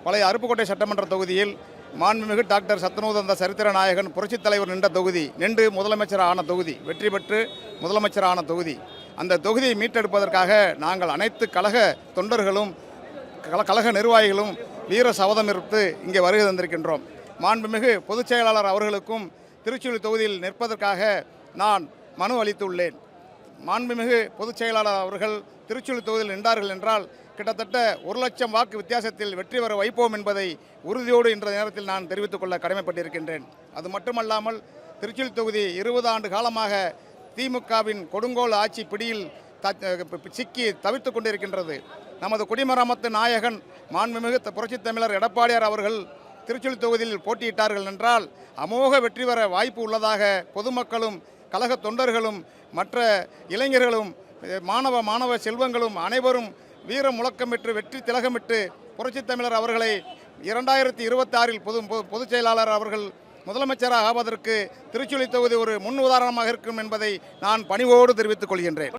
பழைய அருப்புக்கோட்டை சட்டமன்ற தொகுதியில் மாண்புமிகு டாக்டர் சத்யனோதந்த சரித்திர நாயகன் புரட்சித் தலைவர் நின்ற தொகுதி, நின்று முதலமைச்சர் ஆன தொகுதி, வெற்றி பெற்று முதலமைச்சர் ஆன தொகுதி. அந்த தொகுதியை மீட்டெடுப்பதற்காக நாங்கள் அனைத்து கழக தொண்டர்களும் கழக நிர்வாகிகளும் வீர சபதம் எடுத்து இங்கே வருகை தந்திருக்கின்றோம். மாண்புமிகு பொதுச் செயலாளர் அவர்களுக்கும் திருச்சுழி தொகுதியில் நிற்பதற்காக நான் மனு அளித்துள்ளேன். மாண்புமிகு பொதுச் செயலாளர் அவர்கள் திருச்சுழி தொகுதியில் நின்றார்கள் என்றால் கிட்டத்தட்ட 1,00,000 வாக்கு வித்தியாசத்தில் வெற்றி பெற வைப்போம் என்பதை உறுதியோடு இன்ற நேரத்தில் நான் தெரிவித்துக் கொள்ள கடமைப்பட்டிருக்கின்றேன். அது மட்டுமல்லாமல் திருச்சுழி தொகுதி 20 ஆண்டு காலமாக திமுகவின் கொடுங்கோல் ஆட்சி பிடியில் சிக்கி தவித்துக் கொண்டிருக்கின்றது. நமது குடிமராமத்து நாயகன் மாண்புமிகு புரட்சித் தமிழர் எடப்பாடியார் அவர்கள் திருச்சுழி தொகுதியில் போட்டியிட்டார்கள் என்றால் அமோக வெற்றி பெற வாய்ப்பு உள்ளதாக பொதுமக்களும் கழக தொண்டர்களும் மற்ற இளைஞர்களும் மாணவ செல்வங்களும் அனைவரும் வீர முழக்கமிட்டு வெற்றி திலகமிட்டு புரட்சித் தமிழர் அவர்களை 2026 பொதுச் செயலாளர் அவர்கள் முதலமைச்சராக ஆவதற்கு திருச்சுழி தொகுதி ஒரு முன் உதாரணமாக இருக்கும் என்பதை நான் பணிவோடு தெரிவித்துக் கொள்கின்றேன்.